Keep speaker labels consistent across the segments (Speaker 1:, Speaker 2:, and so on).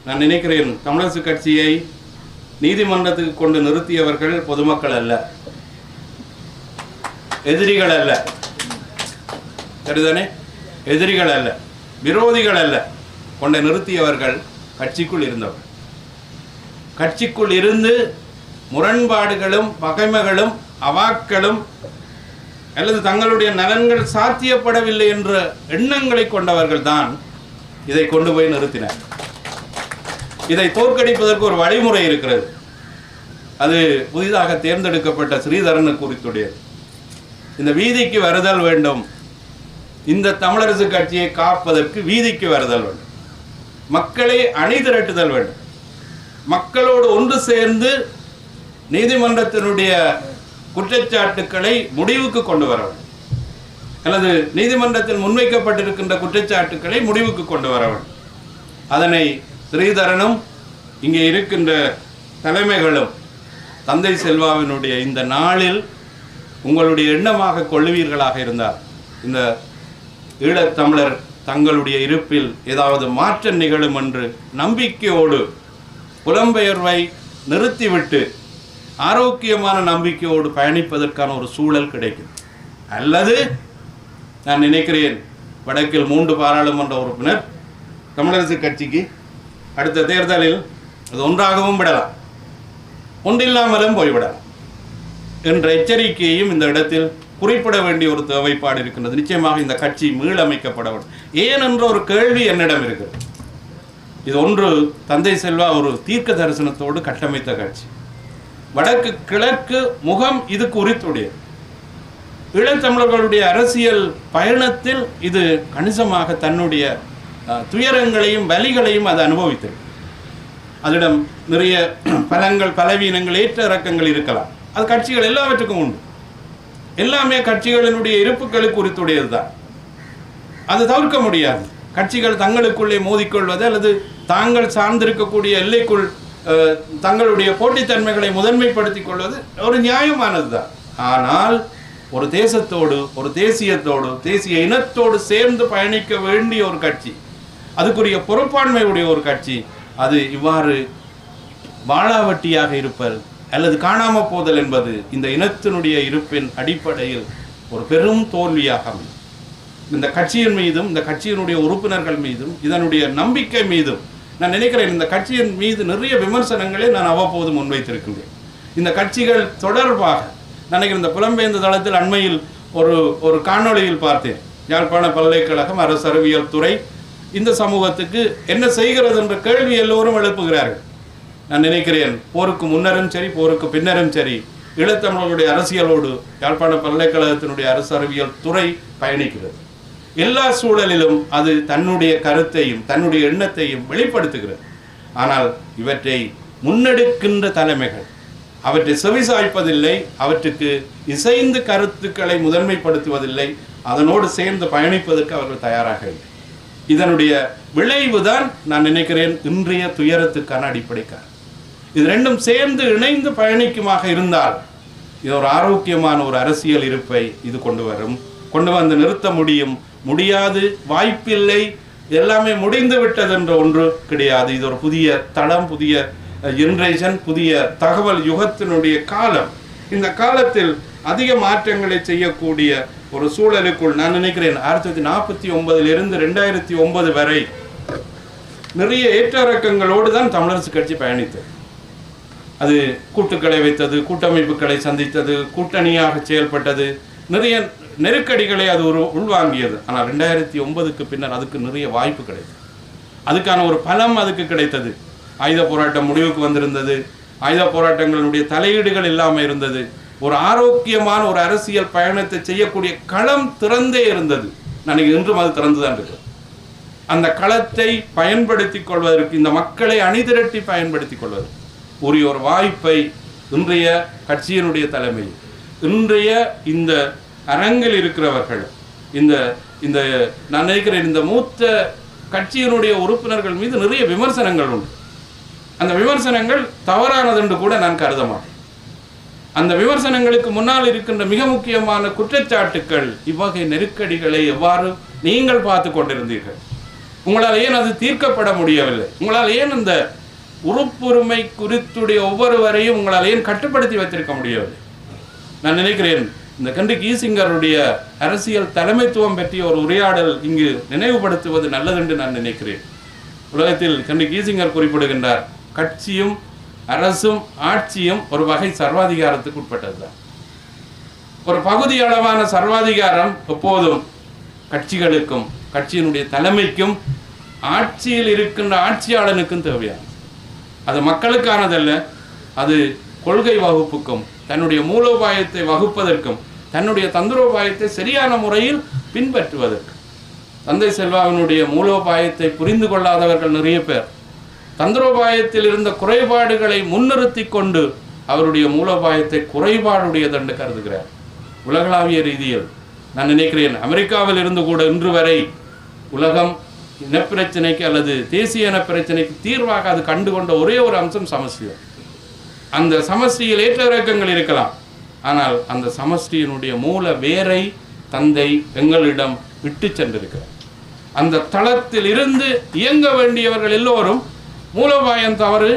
Speaker 1: நான் நினைக்கிறேன் தமிழரசு கட்சியை நீதிமன்றத்துக்கு கொண்டு நிறுத்தியவர்கள் பொதுமக்கள் அல்ல, எதிரிகள் அல்ல, சரிதானே? எதிரிகள் அல்ல, விரோதிகள் அல்ல, கொண்டு நிறுத்தியவர்கள் கட்சிக்குள் இருந்தவர்கள். கட்சிக்குள் இருந்து முரண்பாடுகளும் பகைமைகளும் அவாக்களும் அல்லது தங்களுடைய நலன்கள் சாத்தியப்படவில்லை என்ற எண்ணங்களை கொண்டவர்கள் தான் இதை கொண்டு போய் நிறுத்தினர். இதை தோற்கடிப்பதற்கு ஒரு வழிமுறை இருக்கிறது. அது புதிதாக தேர்ந்தெடுக்கப்பட்ட ஸ்ரீதரன் குறித்துடையது. இந்த வீதிக்கு வருதல் வேண்டும். இந்த தமிழரசு கட்சியை காப்பதற்கு வீதிக்கு வருதல் வேண்டும். மக்களை அணிதிரட்டுதல் வேண்டும். மக்களோடு ஒன்று சேர்ந்து நீதிமன்றத்தினுடைய குற்றச்சாட்டுக்களை முடிவுக்கு கொண்டு வர வேண்டும், அல்லது நீதிமன்றத்தில் முன்வைக்கப்பட்டிருக்கின்ற குற்றச்சாட்டுக்களை முடிவுக்கு கொண்டு வர வேண்டும். அதனை ஸ்ரீதரனும் இங்கே இருக்கின்ற தலைமைகளும் தந்தை செல்வாவினுடைய இந்த நாளில் உங்களுடைய எண்ணமாக கொள்ளுவீர்களாக இருந்தால் இந்த ஈழத்தமிழர் தங்களுடைய இருப்பில் ஏதாவது மாற்றம் நிகழும் என்று நம்பிக்கையோடு புலம்பெயர்வை நிறுத்திவிட்டு ஆரோக்கியமான நம்பிக்கையோடு பயணிப்பதற்கான ஒரு சூழல் கிடைக்கும். அல்லது நான் நினைக்கிறேன் வடக்கில் 3 பாராளுமன்ற உறுப்பினர் தமிழரசு கட்சிக்கு அடுத்த தேர்தலில் அது ஒன்றாகவும் விடலாம், ஒன்றில்லாமலும் போய்விடலாம் என்ற எச்சரிக்கையையும் இந்த இடத்தில் குறிப்பிட வேண்டிய ஒரு தேவைப்பாடு இருக்கின்றது. நிச்சயமாக இந்த கட்சி மீளமைக்கப்பட வேண்டும். ஏன் என்ற ஒரு கேள்வி என்னிடம் இருக்கிறது. இது ஒன்று, தந்தை செல்வா ஒரு தீர்க்க தரிசனத்தோடு கட்டமைத்த கட்சி. வடக்கு கிழக்கு முகம் இதுக்கு உரித்துடையது. ஈழத்தமிழர்களுடைய அரசியல் பயணத்தில் இது கணிசமாக தன்னுடைய துயரங்களையும் வலிகளையும் அது அனுபவித்தது. அதிடம் நிறைய பலங்கள் பலவீனங்கள் ஏற்ற இறக்கங்கள் இருக்கலாம். அது கட்சிகள் எல்லாவற்றுக்கும் உண்டு. எல்லாமே கட்சிகளினுடைய இருப்புகளுக்கு உரித்துடையது தான். அது தவிர்க்க முடியாது. கட்சிகள் தங்களுக்குள்ளே மோதிக்கொள்வது அல்லது தாங்கள் சார்ந்திருக்கக்கூடிய எல்லைக்குள் தங்களுடைய போட்டித்தன்மைகளை முதன்மைப்படுத்திக் கொள்வது ஒரு நியாயமானது தான். ஆனால் ஒரு தேசத்தோடு, ஒரு தேசியத்தோடு, தேசிய இனத்தோடு சேர்ந்து பயணிக்க வேண்டிய ஒரு கட்சி, அதுக்குரிய பொறுப்பாண்மையுடைய ஒரு கட்சி, அது இவ்வாறு வாளாவட்டியாக இருப்பது அல்லது காணாமல் போதல் என்பது இந்த இனத்தினுடைய இருப்பின் அடிப்படையில் ஒரு பெரும் தோல்வியாக அமையும். இந்த கட்சியின் மீதும் இந்த கட்சியினுடைய உறுப்பினர்கள் மீதும் இதனுடைய நம்பிக்கை மீதும் நான் நினைக்கிறேன். இந்த கட்சியின் மீது நிறைய விமர்சனங்களை நான் அவ்வப்போது முன்வைத்திருக்கின்றேன். இந்த கட்சிகள் தொடர்பாக நினைக்கிறேன். இந்த புலம்பெயர்ந்த தளத்தில் அண்மையில் ஒரு காணொளியில் பார்த்தேன். யாழ்ப்பாண பல்கலைக்கழகம் அரசு அறிவியல் துறை இந்த சமூகத்துக்கு என்ன செய்கிறது என்ற கேள்வி எல்லோரும் எழுப்புகிறார்கள். நான் நினைக்கிறேன் போருக்கு முன்னரும் சரி போருக்கு பின்னரும் சரி ஈழத்தமிழர்களுடைய அரசியலோடு யாழ்ப்பாண பல்கலைக்கழகத்தினுடைய அரசு அறிவியல் துறை பயணிக்கிறது. எல்லா சூழலிலும் அது தன்னுடைய கருத்தையும் தன்னுடைய எண்ணத்தையும் வெளிப்படுத்துகிறது. ஆனால் இவற்றை முன்னெடுக்கின்ற தலைமைகள் அவற்றை செவிசாய்ப்பதில்லை, அவற்றுக்கு இசைந்து கருத்துக்களை முதன்மைப்படுத்துவதில்லை, அதனோடு சேர்ந்து பயணிப்பதற்கு அவர்கள் தயாராக இல்லை. இதனுடைய விளைவுதான் நான் நினைக்கிறேன் இன்றைய துயரத்துக்கான அடிப்படைக்கார். இது ரெண்டும் சேர்ந்து இணைந்து பயணிக்குமாக இருந்தால் இது ஒரு ஆரோக்கியமான ஒரு அரசியல் இருப்பை இது கொண்டு வந்து நிறுத்த முடியாது, வாய்ப்பில்லை, எல்லாமே முடிந்து விட்டது என்ற ஒன்று கிடையாது. இது ஒரு புதிய தளம், புதிய ஜெனரேஷன், புதிய தகவல் யுகத்தினுடைய காலம். இந்த காலத்தில் அதிக மாற்றங்களை செய்யக்கூடிய ஒரு சூழலுக்குள் நான் நினைக்கிறேன் 1949 2009 வரை நிறைய ஏற்ற இறக்கங்களோடு தான் தமிழரசு கட்சி பயணித்தது. அது கூட்டுக்களை வைத்தது, கூட்டமைப்புகளை சந்தித்தது, கூட்டணியாக செயல்பட்டது, நிறைய நெருக்கடிகளை அது உள்வாங்கியது. ஆனால் 2009க்கு பின்னர் அதுக்கு நிறைய வாய்ப்பு கிடைத்தது. அதுக்கான ஒரு பலம் அதுக்கு கிடைத்தது. ஆயுத போராட்டம் முடிவுக்கு வந்திருந்தது. ஆயுத போராட்டங்களுடைய தலையீடுகள் இல்லாமல் இருந்தது. ஒரு ஆரோக்கியமான ஒரு அரசியல் பயணத்தை செய்யக்கூடிய களம் திறந்தே இருந்தது. நான் இன்றும் அது திறந்துதான் இருக்கு. அந்த களத்தை பயன்படுத்திக் கொள்வதற்கு, இந்த மக்களை அணிதிரட்டி பயன்படுத்திக் கொள்வதற்கு உரிய ஒரு வாய்ப்பை இன்றைய கட்சியினுடைய தலைமை, இன்றைய இந்த அரங்கில் இருக்கிறவர்கள், இந்த நான் நினைக்கிறேன் இந்த மூத்த கட்சியினுடைய உறுப்பினர்கள் மீது நிறைய விமர்சனங்கள் உண்டு. அந்த விமர்சனங்கள் தவறானது என்று கூட நான் கருத மாட்டேன். அந்த விமர்சனங்களுக்கு முன்னால் இருக்கின்ற மிக முக்கியமான குற்றச்சாட்டுக்கள், இவ்வகை நெருக்கடிகளை எவ்வாறு நீங்கள் பார்த்து கொண்டிருந்தீர்கள், உங்களால் ஏன் அது தீர்க்கப்பட முடியவில்லை? உங்களால் ஏன் இந்த உறுப்புரிமை குறித்துடைய ஒவ்வொருவரையும் உங்களால் ஏன் கட்டுப்படுத்தி வைத்திருக்க முடியவில்லை? நான் நினைக்கிறேன் இந்த கென்ரி கீசிங்கருடைய அரசியல் தலைமைத்துவம் பற்றிய ஒரு உரையாடல் இங்கு நினைவுபடுத்துவது நல்லதென்று நான் நினைக்கிறேன். உலகத்தில் கென்ரி கீசிங்கர் குறிப்பிடுகின்றார், கட்சியும் அரசும் ஆட்சியும் ஒரு வகை சர்வாதிகாரத்துக்கு உட்பட்டதுதான். ஒரு பகுதி அளவான சர்வாதிகாரம் எப்போதும் கட்சிகளுக்கும் கட்சியினுடைய தலைமைக்கும் ஆட்சியில் இருக்கின்ற ஆட்சியாளனுக்கும் தேவையானது. அது மக்களுக்கானதல்ல, அது கொள்கை வகுப்புக்கும் தன்னுடைய மூலோபாயத்தை வகுப்பதற்கும் தன்னுடைய தந்திரோபாயத்தை சரியான முறையில் பின்பற்றுவதற்கு. தந்தை செல்வாவினுடைய மூலோபாயத்தை புரிந்து கொள்ளாதவர்கள் நிறைய பேர் தந்திரோபாயத்தில் இருந்த குறைபாடுகளை முன்னிறுத்தி கொண்டு அவருடைய மூலோபாயத்தை குறைபாடுடையது என்று கருதுகிறார். உலகளாவிய ரீதியில் நான் நினைக்கிறேன், அமெரிக்காவில் இருந்து கூட இன்று வரை உலகம் இனப்பிரச்சனைக்கு அல்லது தேசிய இனப்பிரச்சனைக்கு தீர்வாக அது கண்டுகொண்ட ஒரே ஒரு அம்சம் சமஷ்டி. அந்த சமஷ்டியில் ஏற்ற இறக்கங்கள் இருக்கலாம், ஆனால் அந்த சமஷ்டியினுடைய மூல வேரை தந்தை எங்களிடம் விட்டு சென்றிருக்கிறார். அந்த தளத்தில் இருந்து இயங்க வேண்டியவர்கள் எல்லோரும் மூலோபாயம் தவறு,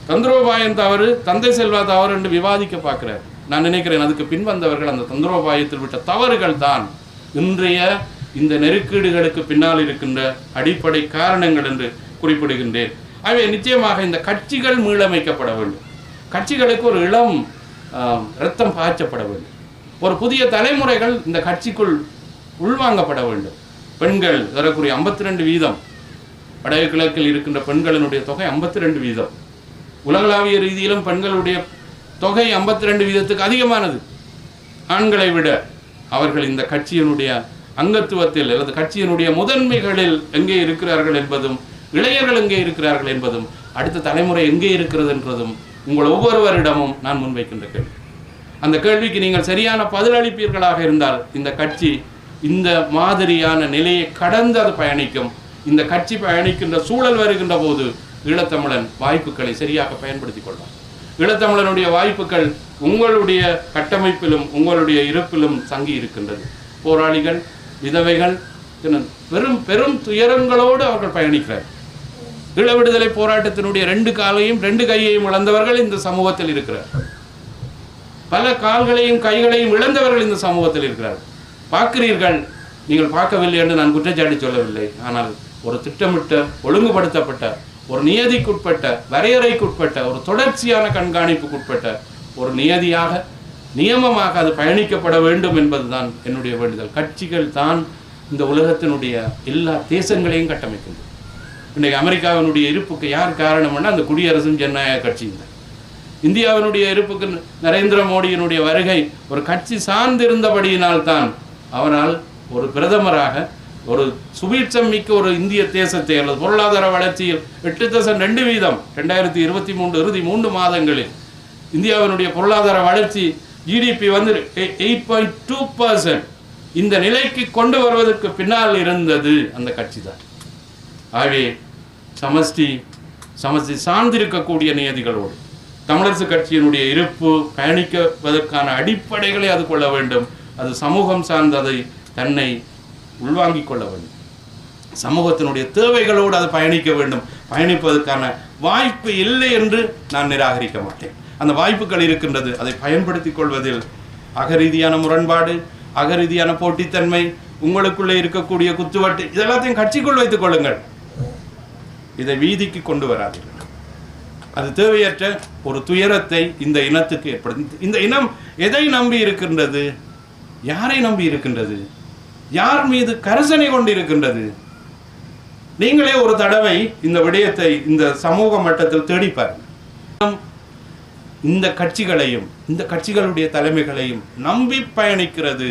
Speaker 1: தந்திரோபாயம் தவறு, தந்தை செல்வா தவறு என்று விவாதிக்க பார்க்கிறார். நான் நினைக்கிறேன் அதுக்கு பின்வந்தவர்கள் அந்த தந்திரோபாயத்தில் விட்ட தவறுகள் தான் இன்றைய இந்த நெருக்கீடுகளுக்கு பின்னால் இருக்கின்ற அடிப்படை காரணங்கள் என்று குறிப்பிடுகின்றேன். ஆகவே நிச்சயமாக இந்த கட்சிகள் மீளமைக்கப்பட வேண்டும். கட்சிகளுக்கு ஒரு இளம் இரத்தம் பாய்ச்சப்பட வேண்டும். ஒரு புதிய தலைமுறைகள் இந்த கட்சிக்குள் உள்வாங்கப்பட வேண்டும். பெண்கள் தரக்கூடிய 52%, வடக்கு கிழக்கில் இருக்கின்ற பெண்களினுடைய தொகை 52%. உலகளாவிய ரீதியிலும் பெண்களுடைய தொகை 52%க்கு அதிகமானது. ஆண்களை விட அவர்கள் இந்த கட்சியினுடைய அங்கத்துவத்தில் அல்லது கட்சியினுடைய முதன்மைகளில் எங்கே இருக்கிறார்கள் என்பதும், இளைஞர்கள் எங்கே இருக்கிறார்கள் என்பதும், அடுத்த தலைமுறை எங்கே இருக்கிறது என்றதும் உங்கள் ஒவ்வொருவரிடமும் நான் முன்வைக்கின்ற கேள்வி. அந்த கேள்விக்கு நீங்கள் சரியான பதிலளிப்பீர்களாக இருந்தால் இந்த கட்சி இந்த மாதிரியான நிலையை கடந்து அது பயணிக்கும். இந்த கட்சி பயணிக்கின்ற சூழல் வருகின்ற போது ஈழத்தமிழன் வாய்ப்புகளை சரியாக பயன்படுத்திக் கொள்வார். ஈழத்தமிழனுடைய வாய்ப்புகள் உங்களுடைய கட்டமைப்பிலும் உங்களுடைய இருப்பிலும் தங்கி இருக்கின்றது. போராளிகள், விதவைகள், பெரும் பெரும் துயரங்களோடு அவர்கள் பயணிக்கிறார். ஈழ விடுதலை போராட்டத்தினுடைய 2 காலையும் 2 கையையும் இழந்தவர்கள் இந்த சமூகத்தில் இருக்கிறார். பல கால்களையும் கைகளையும் இழந்தவர்கள் இந்த சமூகத்தில் இருக்கிறார். பார்க்கிறீர்கள், நீங்கள் பார்க்கவில்லை என்று நான் குற்றச்சாட்டு சொல்லவில்லை. ஆனால் ஒரு திட்டமிட்ட, ஒழுங்குபடுத்தப்பட்ட, ஒரு நியதிக்குட்பட்ட, வரையறைக்குட்பட்ட, ஒரு தொடர்ச்சியான கண்காணிப்புக்குட்பட்ட ஒரு நியதியாக, நியமமாக அது பயணிக்கப்பட வேண்டும் என்பதுதான் என்னுடைய வேண்டுதல். கட்சிகள் தான் இந்த உலகத்தினுடைய எல்லா தேசங்களையும் கட்டமைக்கின்றது. இன்றைக்கு அமெரிக்காவினுடைய இருப்புக்கு யார் காரணம்னா அந்த குடியரசும் ஜனநாயக கட்சியும் தான். இந்தியாவினுடைய இருப்புக்கு நரேந்திர மோடியினுடைய வருகை ஒரு கட்சி சார்ந்திருந்தபடியினால் தான் அவரால் ஒரு பிரதமராக ஒரு சுபீட்சம் மிக்க ஒரு இந்திய தேசத்தை அல்லது பொருளாதார வளர்ச்சியில் 8.2% 2023 இறுதி 3 மாதங்களில் இந்தியாவினுடைய பொருளாதார வளர்ச்சி ஜிடிபி வந்து 8.2%. இந்த நிலைக்கு கொண்டு வருவதற்கு பின்னால் இருந்தது அந்த கட்சி தான். ஆகவே சமஷ்டி சார்ந்திருக்கக்கூடிய நியதிகளோடு தமிழரசு கட்சியினுடைய இருப்பு பயணிக்குவதற்கான அடிப்படைகளை அது கொள்ள வேண்டும். அது சமூகம் சார்ந்ததை தன்னை உள்வாங்கிக் கொள்ள வேண்டும். சமூகத்தினுடைய தேவைகளோடு அது பயணிக்க வேண்டும். பயணிப்பதற்கான வாய்ப்பு இல்லை என்று நான் நிராகரிக்க மாட்டேன். அந்த வாய்ப்புகள் இருக்கின்றது. அதை பயன்படுத்திக் கொள்வதில் அகரீதியான முரண்பாடு, அகரீதியான போட்டித்தன்மை, உங்களுக்குள்ளே இருக்கக்கூடிய குத்துவட்டு, இதெல்லாத்தையும் கட்சிக்குள் வைத்துக் கொள்ளுங்கள். இதை வீதிக்கு கொண்டு வராதீர்கள். அது தேவையற்ற ஒரு துயரத்தை இந்த இனத்துக்கு ஏற்படுத்தி, இந்த இனம் எதை நம்பி இருக்கின்றது, யாரை நம்பி இருக்கின்றது, யார் மீது கரிசனை கொண்டு இருக்கின்றது? நீங்களே ஒரு தடவை இந்த விடயத்தை இந்த சமூக மட்டத்தில் தேடிப்பாருங்கள். இந்த கட்சிகளையும் இந்த கட்சிகளுடைய தலைமைகளையும் நம்பி பயணிக்கிறது.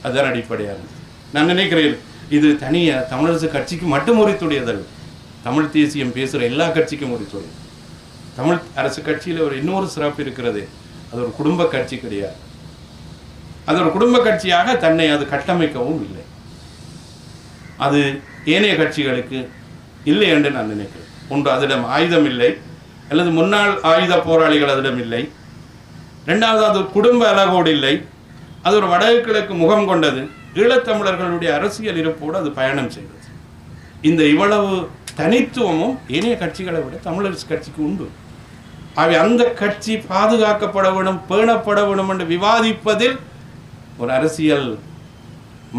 Speaker 1: அதன் அடிப்படையானது. நான் நினைக்கிறேன் இது தனிய தமிழரசு கட்சிக்கு மட்டும் உரித்துடையதல்ல. தமிழ் தேசியம் பேசுகிற எல்லா கட்சிக்கும் உரித்துடையது. தமிழ் அரசு கட்சியில் ஒரு இன்னொரு சிறப்பு இருக்கிறது. அது ஒரு குடும்ப கட்சி கிடையாது. அது ஒரு குடும்ப கட்சியாக தன்னை அது கட்டமைக்கவும் இல்லை. அது ஏனைய கட்சிகளுக்கு இல்லை என்று நான் நினைக்கிறேன். ஒன்று, அதிடம் ஆயுதம் இல்லை, அல்லது முன்னாள் ஆயுத போராளிகள் அதிடம் இல்லை. ரெண்டாவது, அது குடும்ப அழகோடு இல்லை. அது ஒரு வடகிழக்கு முகம் கொண்டது. ஈழத்தமிழர்களுடைய அரசியல் இருப்போடு அது பயணம் செய்தது. இந்த இவ்வளவு தனித்துவமும் ஏனைய கட்சிகளை விட தமிழரசு கட்சிக்கு உண்டு. அவை அந்த கட்சி பாதுகாக்கப்பட வேண்டும், பேணப்பட வேண்டும் என்று விவாதிப்பதில் ஒரு அரசியல்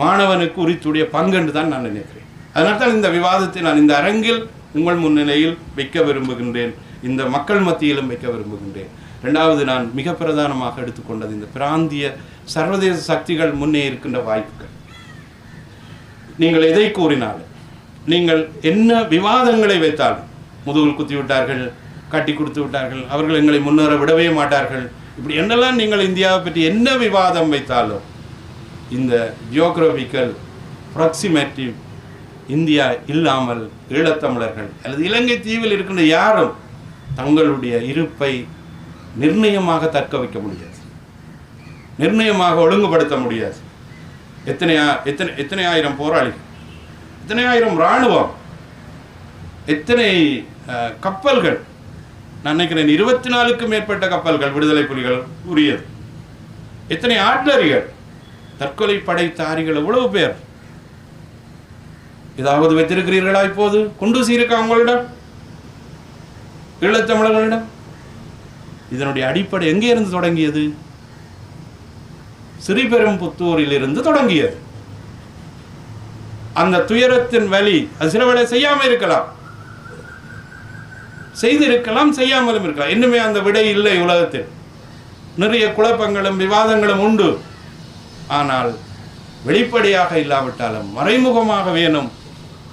Speaker 1: மாணவனுக்கு உரித்துடைய பங்கு என்று தான் நான் நினைக்கிறேன். அதனால்தான் இந்த விவாதத்தை நான் இந்த அரங்கில் உங்கள் முன்னிலையில் வைக்க விரும்புகின்றேன், இந்த மக்கள் மத்தியிலும் வைக்க விரும்புகின்றேன். ரெண்டாவது, நான் மிக பிரதானமாக எடுத்துக்கொண்டது இந்த பிராந்திய சர்வதேச சக்திகள் முன்னே இருக்கின்ற வாய்ப்புகள். நீங்கள் எதை கூறினாலும், நீங்கள் என்ன விவாதங்களை வைத்தாலும், முதுகில் குத்தி விட்டார்கள், கட்டி கொடுத்து விட்டார்கள், அவர்கள் எங்களை முன்னேற விடவே மாட்டார்கள், இப்படி என்னெல்லாம் நீங்கள் இந்தியாவை பற்றி என்ன விவாதம் வைத்தாலும், இந்த ஜியோகிராபிக்கல் ப்ராக்சிமேட்டி இந்தியா இல்லாமல் ஈழத்தமிழர்கள் அல்லது இலங்கை தீவில் இருக்கின்ற யாரும் தங்களுடைய இருப்பை நிர்ணயமாக தக்க வைக்க முடியாது, நிர்ணயமாக ஒழுங்குபடுத்த முடியாது. எத்தனை ஆயிரம் போராளிகள், எத்தனை ஆயிரம் இராணுவம், எத்தனை கப்பல்கள், நான் நினைக்கிறேன் 24க்கும் மேற்பட்ட கப்பல்கள் விடுதலை புலிகள் உரியது, எத்தனை ஆட்லரிகள், தற்கொலை படைத்தாரிகள் எவ்வளவு பேர். ஏதாவது வைத்திருக்கிறீர்களா? இப்போது குண்டூசி இருக்கா உங்களிடம், ஈழத்தமிழர்களிடம்? இதனுடைய அடிப்படை எங்கே இருந்து தொடங்கியது? ஸ்ரீபெரும்புத்தூரில் இருந்து தொடங்கியது. அந்த துயரத்தின் வலி அது சில வேளை செய்யாமல் இருக்கலாம், செய்திருக்கலாம், செய்யாமலும் இருக்கலாம். இன்னுமே அந்த விடை இல்லை. உலகத்தில் நிறைய குழப்பங்களும் விவாதங்களும் உண்டு. ஆனால் வெளிப்படையாக இல்லாவிட்டாலும் மறைமுகமாக வேணும்,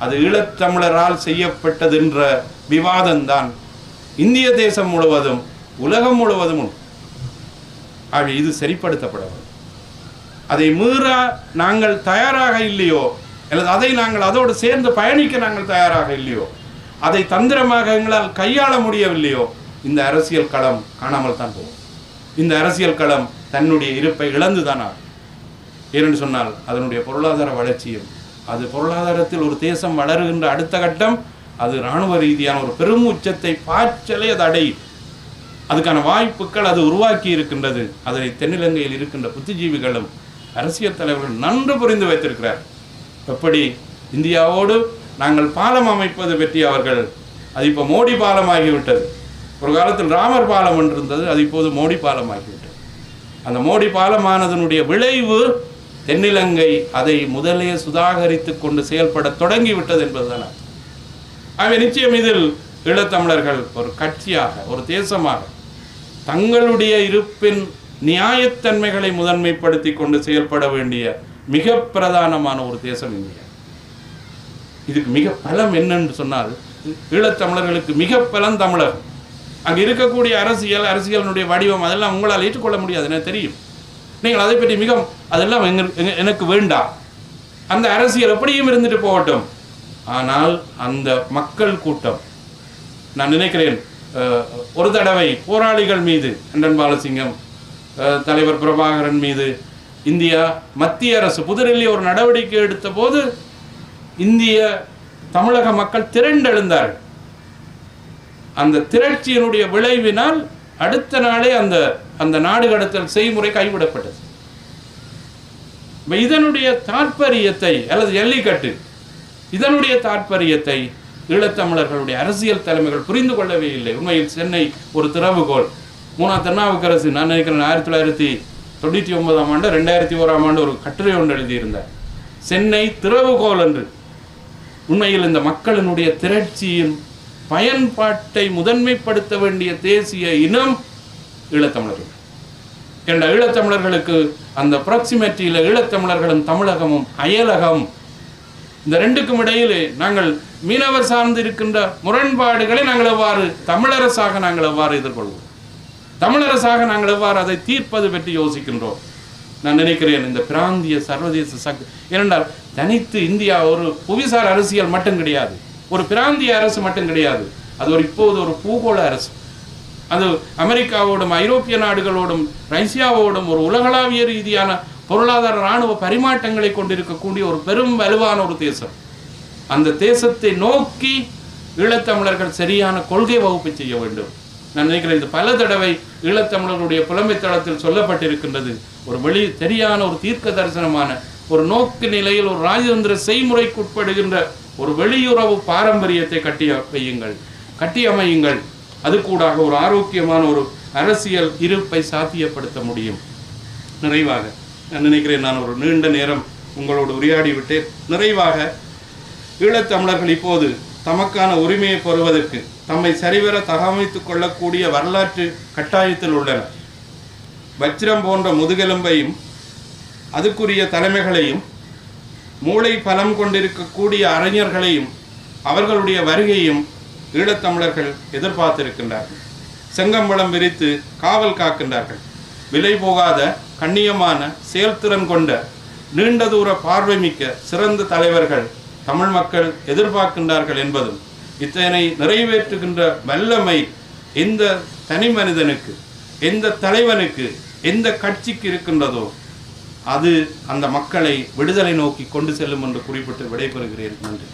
Speaker 1: அது ஈழத்தமிழரால் செய்யப்பட்டது என்ற விவாதம்தான் இந்திய தேசம் முழுவதும் உலகம் முழுவதும் உண்டு. ஆக இது சரிப்படுத்தப்பட வேண்டும். அதை மீற நாங்கள் தயாராக இல்லையோ, அல்லது அதை நாங்கள் அதோடு சேர்ந்து பயணிக்க நாங்கள் தயாராக இல்லையோ, அதை தந்திரமாக எங்களால் கையாள முடியவில்லையோ, இந்த அரசியல் களம் காணாமல் தான் போகும். இந்த அரசியல் களம் தன்னுடைய இருப்பை இழந்துதான் ஆகும். ஏனென்று சொன்னால் அதனுடைய பொருளாதார வளர்ச்சியும், அது பொருளாதாரத்தில் ஒரு தேசம் வளருகின்ற அடுத்த கட்டம், அது இராணுவ ரீதியான ஒரு பெரும் உச்சத்தை பாய்ச்சலை அது அடையும். அதுக்கான வாய்ப்புகள் அது உருவாக்கி இருக்கின்றது. அதனை தென்னிலங்கையில் இருக்கின்ற புத்திஜீவிகளும் அரசியல் தலைவர்கள் நன்கு புரிந்து வைத்திருக்கிறார். எப்படி இந்தியாவோடு நாங்கள் பாலம் அமைப்பது பற்றி அவர்கள், அது இப்போ மோடி பாலம் ஆகிவிட்டது. ஒரு காலத்தில் ராமர் பாலம் என்று இருந்தது, அது இப்போது மோடி பாலம் ஆகிவிட்டது. அந்த மோடி பாலமானதனுடைய விளைவு தென்னிலங்கை அதை முதலே சுதாகரித்து கொண்டு செயல்பட தொடங்கிவிட்டது என்பதுதான். ஆகவே நிச்சயம் இதில் ஈழத்தமிழர்கள் ஒரு கட்சியாக, ஒரு தேசமாக தங்களுடைய இருப்பின் நியாயத்தன்மைகளை முதன்மைப்படுத்தி கொண்டு செயல்பட வேண்டிய மிக பிரதானமான ஒரு தேசம் இந்தியா. இதுக்கு மிக பலம் என்னென்று சொன்னால், ஈழத்தமிழர்களுக்கு மிக பலம் தமிழகம். அங்கே இருக்கக்கூடிய அரசியலினுடைய வடிவம் அதெல்லாம் உங்களால் ஏற்றுக்கொள்ள முடியாது, எனக்கு தெரியும். நீங்கள் அதை பற்றி மிக அதெல்லாம் எனக்கு வேண்டாம், அந்த அரசியல் எப்படியும் இருந்துட்டு போகட்டும். ஆனால் அந்த மக்கள் கூட்டம், நான் நினைக்கிறேன் ஒரு தடவை போராளிகள் மீது, அண்டன் பாலசிங்கம், தலைவர் பிரபாகரன் மீது இந்தியா மத்திய அரசு புதுடெல்லி ஒரு நடவடிக்கை எடுத்த போது இந்திய தமிழக மக்கள் திரண்டெழுந்தார்கள். அந்த திரட்சியினுடைய விளைவினால் அடுத்த நாளே அந்த நாடு கடத்தல் செய்முறை கைவிடப்பட்டது. இதனுடைய தாற்பயத்தை அல்லது ஜல்லிக்கட்டு, இதனுடைய தாற்பயத்தை ஈழத்தமிழர்களுடைய அரசியல் தலைமைகள் புரிந்து கொள்ளவே இல்லை. உண்மையில் சென்னை ஒரு திறவுகோல். திருநாவுக்கரசு, நான் நினைக்கிறேன் 1999ஆம் ஆண்டு 2001ஆம் ஆண்டு ஒரு கட்டுரை ஒன்று எழுதியிருந்தார், சென்னை திறவுகோல் என்று. உண்மையில் இந்த மக்களினுடைய திரட்சியின் பயன்பாட்டை முதன்மைப்படுத்த வேண்டிய தேசிய இனம் ஈழத்தமிழர்கள். என்ற ஈழத்தமிழர்களுக்கு அந்த ப்ராக்சிமேட்டியில் ஈழத்தமிழர்களும் தமிழகமும் அயலகம், இந்த ரெண்டுக்கும் இடையிலே நாங்கள் மீனவர் சார்ந்து இருக்கின்ற முரண்பாடுகளை நாங்கள் எவ்வாறு தமிழரசாக நாங்கள் எவ்வாறு எதிர்கொள்வோம், தமிழரசாக நாங்கள் எவ்வாறு அதை தீர்ப்பது பற்றி யோசிக்கின்றோம். நான் நினைக்கிறேன் இந்த பிராந்திய சர்வதேச சக்தி, ஏனென்றால் தனித்து இந்தியா ஒரு புவிசார் அரசியல் மட்டும் கிடையாது, ஒரு பிராந்திய அரசு மட்டும் கிடையாது, அது இப்போது ஒரு பூகோள அரசு. அது அமெரிக்காவோடும் ஐரோப்பிய நாடுகளோடும் ரஷ்யாவோடும் ஒரு உலகளாவிய ரீதியான பொருளாதார இராணுவ பரிமாற்றங்களை கொண்டிருக்கக்கூடிய ஒரு பெரும் வலுவான ஒரு தேசம். அந்த தேசத்தை நோக்கி ஈழத்தமிழர்கள் சரியான கொள்கை வகுப்பு செய்ய வேண்டும். நான் நினைக்கிறேன் இது பல தடவை ஈழத்தமிழர்களுடைய புலமை தளத்தில் சொல்லப்பட்டிருக்கின்றது. ஒரு சரியான ஒரு தீர்க்க தரிசனமான ஒரு நோக்கு நிலையில் ஒரு ராஜதந்திர செய்முறைக்குட்படுகின்ற ஒரு வெளியுறவு பாரம்பரியத்தை கட்டியமையுங்கள். அது கூடாக ஒரு ஆரோக்கியமான ஒரு அரசியல் இருப்பை சாத்தியப்படுத்த முடியும். நிறைவாக நான் நினைக்கிறேன், நான் ஒரு நீண்ட நேரம் உங்களோடு உரையாடிவிட்டேன். நிறைவாக ஈழத்தமிழர்கள் இப்போது தமக்கான உரிமையை பெறுவதற்கு தம்மை சரிவர தகவமைத்துக் கொள்ளக்கூடிய வரலாற்று கட்டாயத்தில் உள்ளனர். வஜ்ரம் போன்ற முதுகெலும்பையும் அதுக்குரிய தலைமைகளையும் மூளை பலம் கொண்டிருக்கக்கூடிய அறிஞர்களையும் அவர்களுடைய வருகையும் ஈழத்தமிழர்கள் எதிர்பார்த்திருக்கின்றார்கள். செங்கம்பளம் விரித்து காவல் காக்கின்றார்கள். விலை போகாத கண்ணியமான செயல்திறன் கொண்ட நீண்ட தூர பார்வை மிக்க சிறந்த தலைவர்கள் தமிழ் மக்கள் எதிர்பார்க்கின்றார்கள் என்பதும் இத்தனை நிறைவேற்றுகின்ற வல்லமை எந்த தனி மனிதனுக்கு, எந்த தலைவனுக்கு, எந்த கட்சிக்கு இருக்கின்றதோ அது அந்த மக்களை விடுதலை நோக்கி கொண்டு செல்லும் என்று குறிப்பிட்டு விடைபெறுகிறேன். நன்றி.